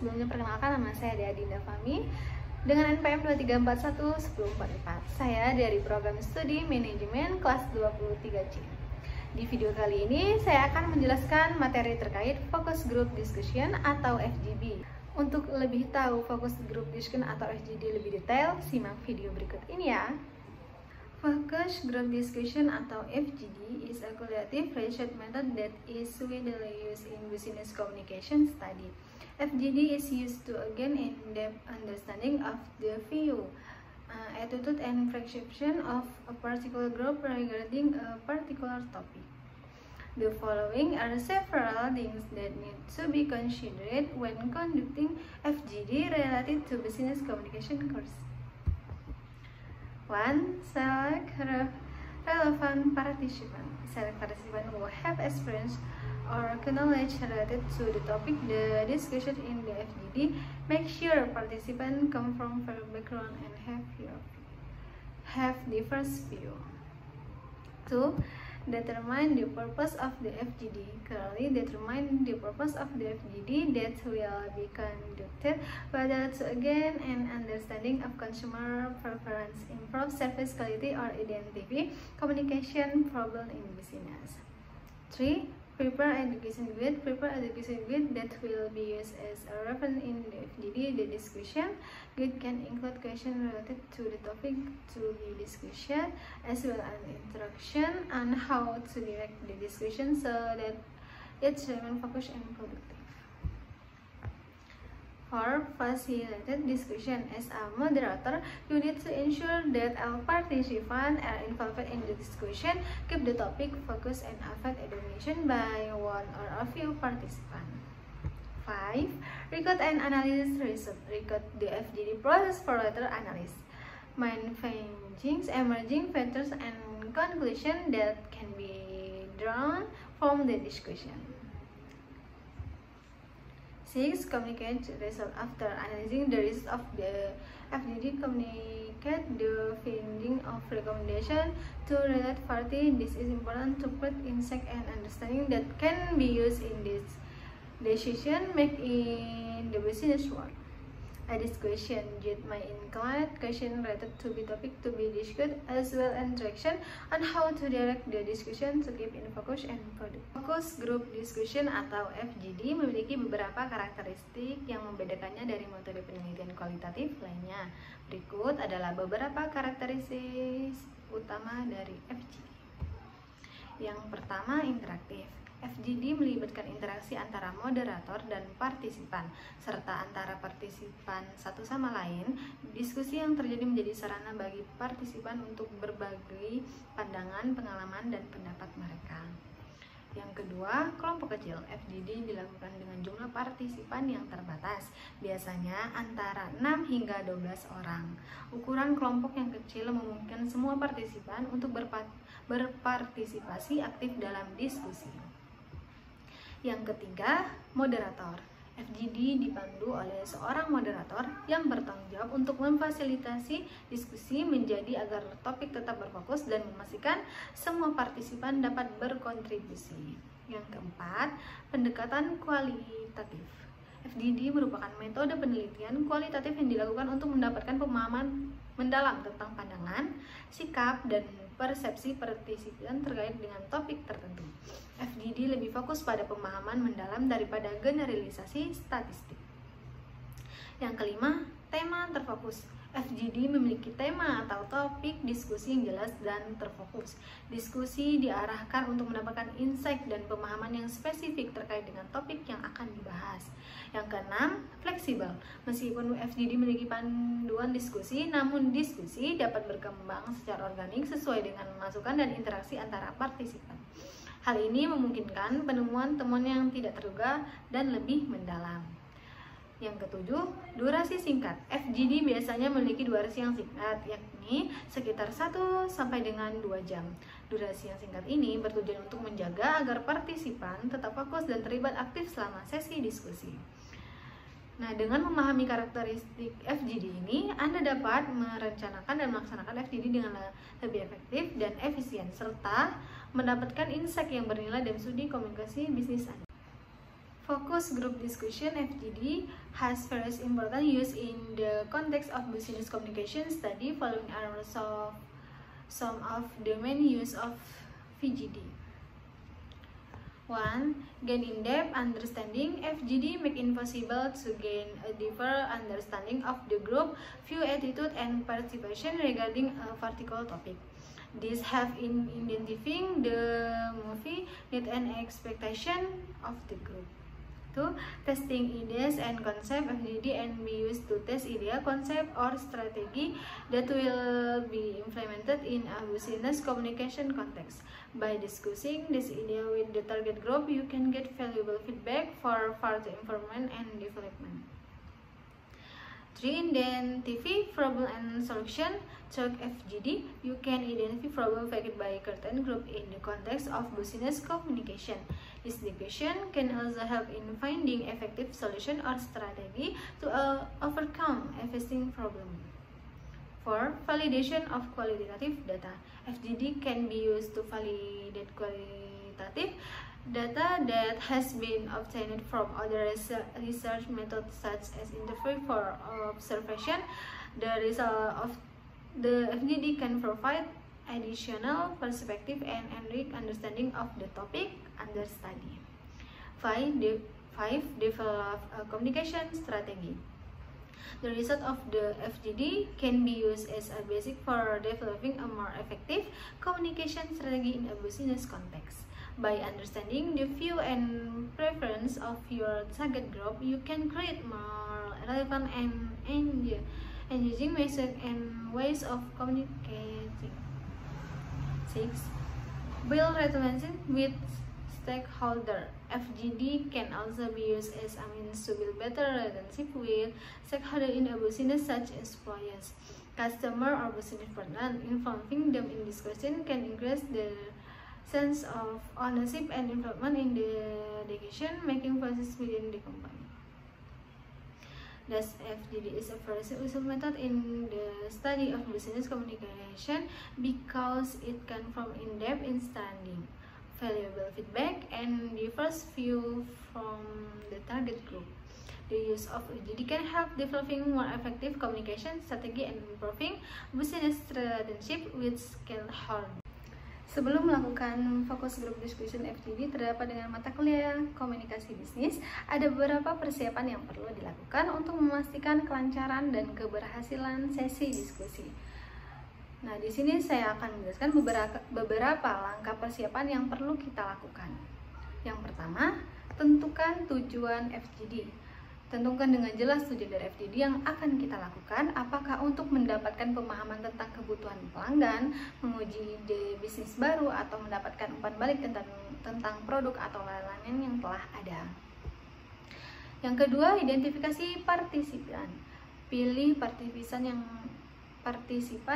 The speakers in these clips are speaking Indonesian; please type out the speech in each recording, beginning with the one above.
Sebelumnya perkenalkan, nama saya Dinda Fahmi dengan NPM 23411044. Saya dari program studi manajemen kelas 23C. Di video kali ini saya akan menjelaskan materi terkait focus group discussion atau FGD. Untuk lebih tahu focus group discussion atau FGD lebih detail, simak video berikut ini ya. Focus group discussion atau FGD is a qualitative research method that is widely used in business communication study. FGD is used to gain in-depth understanding of the view, attitude, and perception of a particular group regarding a particular topic. The following are several things that need to be considered when conducting FGD related to business communication course. 1. Select relevant participant. Select participant who have experience or knowledge related to the topic the discussion in the FGD. Make sure participants come from various background and have diverse view. 2. Determine the purpose of the FGD. Clearly determine the purpose of the FGD that will be conducted, whether to gain an understanding of consumer preference, improve service quality, or identify communication problem in business. 3. Prepare education guide. Prepare education guide that will be used as a reference in the FGD. The discussion guide can include questions related to the topic to be discussed, as well as instruction on how to direct the discussion so that it remains focused and productive. 4. Facilitated discussion. As a moderator, you need to ensure that all participants are involved in the discussion. Keep the topic focused and avoid domination by one or a few participants. 5. Record and analysis result. Record the FGD process for later analysis. Main findings, emerging factors, and conclusions that can be drawn from the discussion. 6. Communicate result. After analyzing the result of the FGD, communicate the finding of recommendation to related party. This is important to put insight and understanding that can be used in this decision make in the business world. A discussion guide may include questions related to the topic to be discussed, as well as instruction on how to direct the discussion to keep in focus and productive. Focus group discussion atau FGD memiliki beberapa karakteristik yang membedakannya dari metode penelitian kualitatif lainnya. Berikut adalah beberapa karakteristik utama dari FGD. Yang pertama, interaktif. FGD melibatkan interaksi antara moderator dan partisipan, serta antara partisipan satu sama lain. Diskusi yang terjadi menjadi sarana bagi partisipan untuk berbagi pandangan, pengalaman, dan pendapat mereka. Yang kedua, kelompok kecil. FGD dilakukan dengan jumlah partisipan yang terbatas, biasanya antara 6 hingga 12 orang. Ukuran kelompok yang kecil memungkinkan semua partisipan untuk berpartisipasi aktif dalam diskusi. Yang ketiga, moderator. FGD dipandu oleh seorang moderator yang bertanggung jawab untuk memfasilitasi diskusi menjadi agar topik tetap berfokus dan memastikan semua partisipan dapat berkontribusi. Yang keempat, pendekatan kualitatif. FGD merupakan metode penelitian kualitatif yang dilakukan untuk mendapatkan pemahaman mendalam tentang pandangan, sikap, dan persepsi partisipan terkait dengan topik tertentu. FGD lebih fokus pada pemahaman mendalam daripada generalisasi statistik. Yang kelima, tema terfokus. FGD memiliki tema atau topik diskusi yang jelas dan terfokus. Diskusi diarahkan untuk mendapatkan insight dan pemahaman yang spesifik terkait dengan topik yang akan dibahas. Yang keenam, fleksibel. Meskipun FGD memiliki panduan diskusi, namun diskusi dapat berkembang secara organik sesuai dengan masukan dan interaksi antara partisipan. Hal ini memungkinkan penemuan temuan yang tidak terduga dan lebih mendalam. Yang ketujuh, durasi singkat. FGD biasanya memiliki durasi yang singkat, yakni sekitar 1 sampai dengan 2 jam. Durasi yang singkat ini bertujuan untuk menjaga agar partisipan tetap fokus dan terlibat aktif selama sesi diskusi. Nah, dengan memahami karakteristik FGD ini, Anda dapat merencanakan dan melaksanakan FGD dengan lebih efektif dan efisien, serta mendapatkan insight yang bernilai dalam studi komunikasi bisnis Anda. Focus group discussion (FGD) has various important use in the context of business communication study. Following are some of the main use of VGD. 1. Gain in-depth understanding. FGD make it possible to gain a deeper understanding of the group view, attitude, and participation regarding a particular topic. This help in identifying the movie need and expectation of the group. 2. Testing ideas and concept. FGD and be used to test idea, concept, or strategy that will be implemented in a business communication context. By discussing this idea with the target group, you can get valuable feedback for further improvement and development. 3. Identify problem and solution. Through FGD, you can identify problem faced by certain group in the context of business communication. This discussion can also help in finding effective solution or strategy to overcome existing problem. 4. Validation of qualitative data. FGD can be used to validate qualitative data that has been obtained from other research methods such as interview for observation. The result of the FGD can provide additional perspective and enrich understanding of the topic under study. 5. Develop a communication strategy. The result of the FGD can be used as a basic for developing a more effective communication strategy in a business context. By understanding the view and preference of your target group, you can create more relevant and engaging message and ways of communicating. 6. Build relationship with stakeholder. FGD can also be used as a means to build better relationship with stakeholders in a business such as employees, customer, or business partner. Involving them in discussion can increase their sense of ownership and involvement in the decision-making process within the company. Thus, FGD is a very useful method in the study of business communication because it can form in-depth understanding, valuable feedback, and diverse view from the target group. The use of FGD can help developing more effective communication strategy and improving business relationship with stakeholders. Sebelum melakukan fokus group discussion FGD terdapat dengan mata kuliah komunikasi bisnis, ada beberapa persiapan yang perlu dilakukan untuk memastikan kelancaran dan keberhasilan sesi diskusi. Nah, di sini saya akan menjelaskan beberapa langkah persiapan yang perlu kita lakukan. Yang pertama, tentukan tujuan FGD. Tentukan dengan jelas tujuan dari FGD yang akan kita lakukan, apakah untuk mendapatkan pemahaman tentang kebutuhan pelanggan, menguji ide bisnis baru, atau mendapatkan umpan balik tentang produk atau layanan yang telah ada. Yang kedua, identifikasi partisipan. Pilih partisipan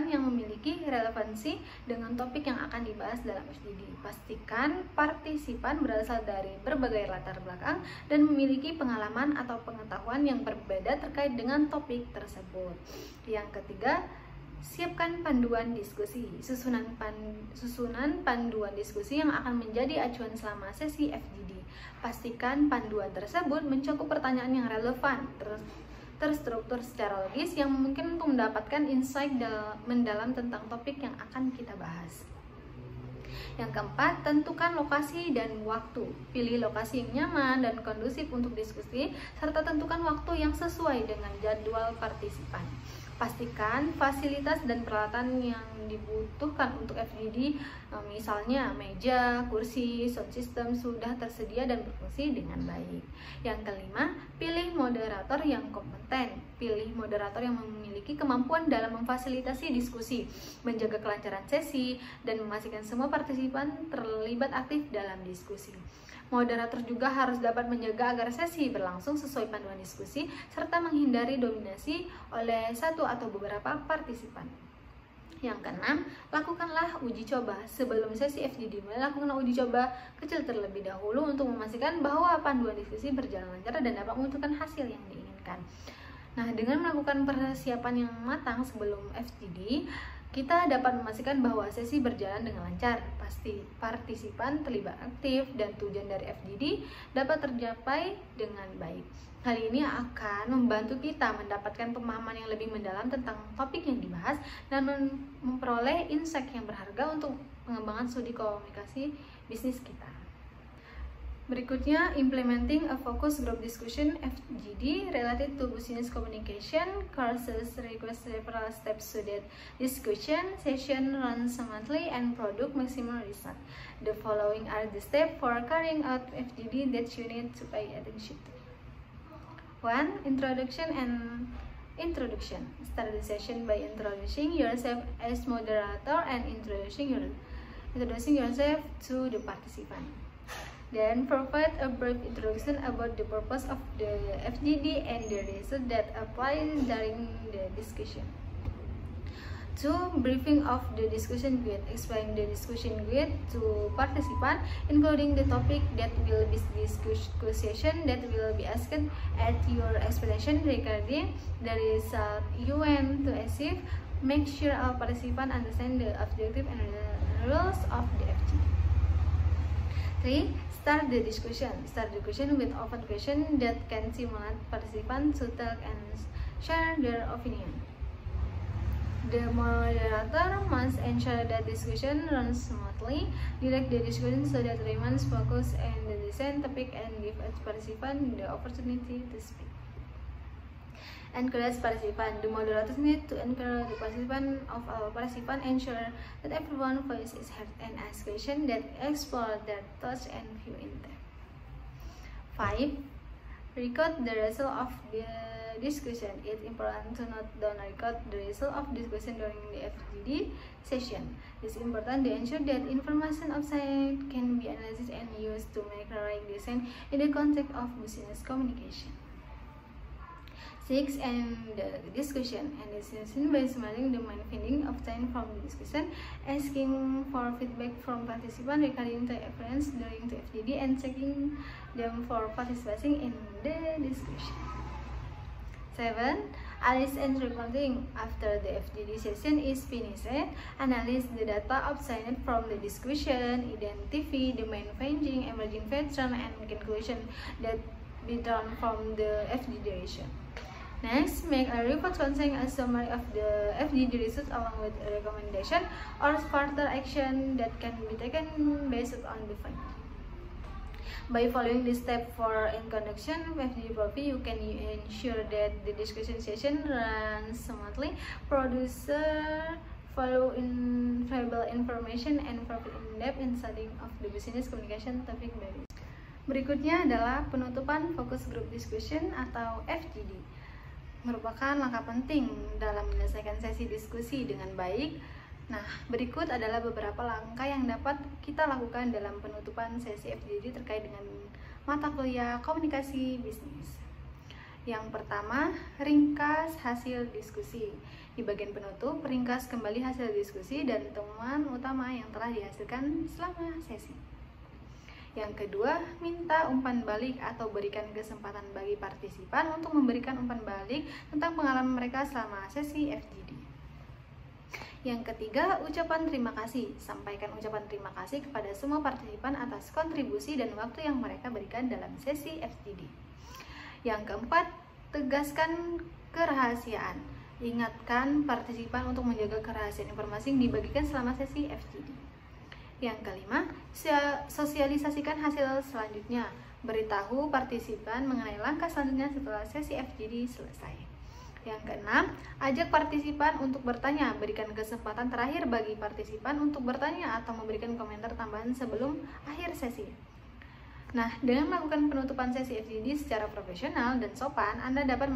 yang memiliki relevansi dengan topik yang akan dibahas dalam FGD. Pastikan partisipan berasal dari berbagai latar belakang dan memiliki pengalaman atau pengetahuan yang berbeda terkait dengan topik tersebut. Yang ketiga, siapkan panduan diskusi. Susunan panduan diskusi yang akan menjadi acuan selama sesi FGD. Pastikan panduan tersebut mencakup pertanyaan yang relevan, terstruktur secara logis yang mungkin untuk mendapatkan insight mendalam tentang topik yang akan kita bahas. Yang keempat, tentukan lokasi dan waktu. Pilih lokasi yang nyaman dan kondusif untuk diskusi, serta tentukan waktu yang sesuai dengan jadwal partisipan. Pastikan fasilitas dan peralatan yang dibutuhkan untuk FGD, misalnya meja, kursi, sound system, sudah tersedia dan berfungsi dengan baik. Yang kelima, pilih moderator yang kompeten. Pilih moderator yang memiliki kemampuan dalam memfasilitasi diskusi, menjaga kelancaran sesi, dan memastikan semua partisipan terlibat aktif dalam diskusi. Moderator juga harus dapat menjaga agar sesi berlangsung sesuai panduan diskusi, serta menghindari dominasi oleh satu atau beberapa partisipan. Yang keenam, lakukanlah uji coba. Sebelum sesi FGD dimulai, lakukanlah uji coba kecil terlebih dahulu untuk memastikan bahwa panduan diskusi berjalan lancar dan dapat menunjukkan hasil yang diinginkan. Nah, dengan melakukan persiapan yang matang sebelum FGD, Kita dapat memastikan bahwa sesi berjalan dengan lancar, pasti partisipan terlibat aktif, dan tujuan dari FGD dapat tercapai dengan baik. Hal ini akan membantu kita mendapatkan pemahaman yang lebih mendalam tentang topik yang dibahas dan memperoleh insight yang berharga untuk pengembangan studi komunikasi bisnis kita. Berikutnya, implementing a focus group discussion FGD related to business communication courses request several steps so that discussion session runs smoothly and produce maximum result. The following are the steps for carrying out FGD that you need to pay attention to. 1. Introduction and introduction. Start the session by introducing yourself as moderator and introducing yourself to the participant. Then provide a brief introduction about the purpose of the FGD and the results that apply during the discussion. 2. Briefing of the discussion guide. Explain the discussion guide to participants, including the topic that will be discussed, question that will be asked, at your explanation regarding the result you want to achieve. Make sure all participants understand the objective and rules of the FGD. 3. Start the discussion. Start the discussion with open questions that can stimulate participants to talk and share their opinion. The moderator must ensure that discussion runs smoothly, direct the discussion so that remains focused on the design topic, and give each participant the opportunity to speak. Encourage participants. The moderators need to encourage the participants, ensure that everyone's voice is heard, and ask questions that explore their thoughts and view in depth. 5. Record the result of the discussion. It's important to note down record the result of discussion during the FGD session. It's important to ensure that information outside can be analyzed and used to make the right decision in the context of business communication. 6. And the discussion and decision by summarizing the main finding obtained from the discussion, asking for feedback from participants regarding the experience during the FGD, and checking them for participating in the discussion. 7. Analyze and reporting. After the FGD session is finished, analyze the data obtained from the discussion, identify the main finding, emerging pattern, and conclusion that be drawn from the FGD duration. Next, make a report containing a summary of the FGD results along with a recommendation or further action that can be taken based on the findings. By following this step for in conduction of FGD properly, you can ensure that the discussion session runs smoothly, produce valuable information, and provide in-depth understanding of the business communication topic baru. Berikutnya adalah penutupan focus group discussion atau FGD. Merupakan langkah penting dalam menyelesaikan sesi diskusi dengan baik. Nah, berikut adalah beberapa langkah yang dapat kita lakukan dalam penutupan sesi FGD terkait dengan mata kuliah komunikasi bisnis. Yang pertama, ringkas hasil diskusi. Di bagian penutup, ringkas kembali hasil diskusi dan temuan utama yang telah dihasilkan selama sesi. Yang kedua, minta umpan balik atau berikan kesempatan bagi partisipan untuk memberikan umpan balik tentang pengalaman mereka selama sesi FGD. Yang ketiga, ucapan terima kasih. Sampaikan ucapan terima kasih kepada semua partisipan atas kontribusi dan waktu yang mereka berikan dalam sesi FGD. Yang keempat, tegaskan kerahasiaan. Ingatkan partisipan untuk menjaga kerahasiaan informasi yang dibagikan selama sesi FGD. Yang kelima, sosialisasikan hasil selanjutnya. Beritahu partisipan mengenai langkah selanjutnya setelah sesi FGD selesai. Yang keenam, ajak partisipan untuk bertanya. Berikan kesempatan terakhir bagi partisipan untuk bertanya atau memberikan komentar tambahan sebelum akhir sesi. Nah, dengan melakukan penutupan sesi FGD secara profesional dan sopan, Anda dapat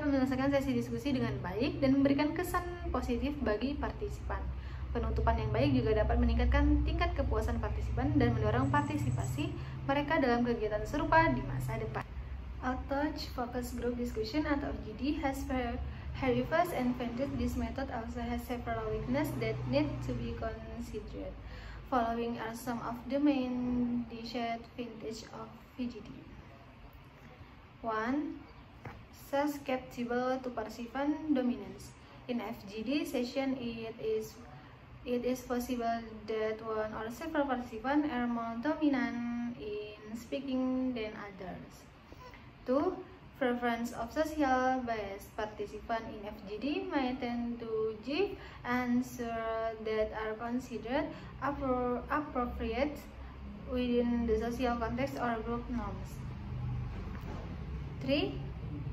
menyelesaikan sesi diskusi dengan baik dan memberikan kesan positif bagi partisipan. Penutupan yang baik juga dapat meningkatkan tingkat kepuasan partisipan dan mendorong partisipasi mereka dalam kegiatan serupa di masa depan. Outouch Focus Group Discussion atau FGD has verified and founded this method also has several weaknesses that need to be considered. Following are some of the main disadvantages of FGD. 1. Susceptible to participant dominance. In FGD session, it is possible that one or several participants are more dominant in speaking than others. 2. Preference of social-based participants in FGD may tend to give answers that are considered appropriate within the social context or group norms. 3.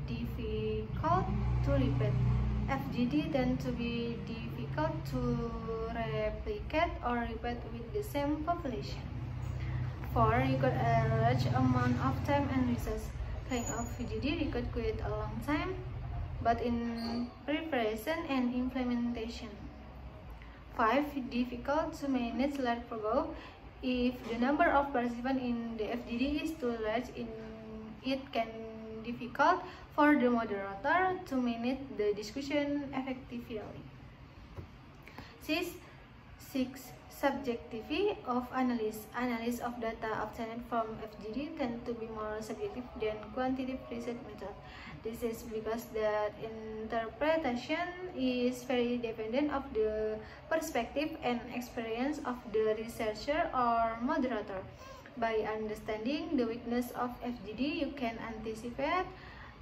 Difficult to repeat. FGD tend to be difficult to replicate or repeat with the same population. 4. Require a large amount of time and resources. Kind of FGD required quite a long time, but in preparation and implementation. 5. Difficult to manage large group. If the number of participants in the FGD is too large, it can be difficult for the moderator to manage the discussion effectively. 6. Subjectivity of analysis. Analysis of data obtained from FGD tend to be more subjective than quantitative research method. This is because that interpretation is very dependent of the perspective and experience of the researcher or moderator. By understanding the weakness of FGD, you can anticipate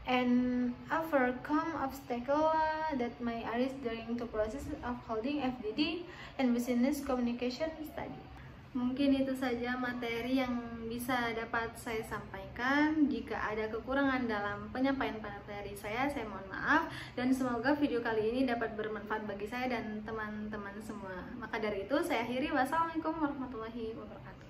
and overcome obstacles that may arise during the process of holding FGD and business communication study. Mungkin itu saja materi yang bisa dapat saya sampaikan. Jika ada kekurangan dalam penyampaian materi saya mohon maaf, dan semoga video kali ini dapat bermanfaat bagi saya dan teman-teman semua. Maka dari itu saya akhiri, wassalamualaikum warahmatullahi wabarakatuh.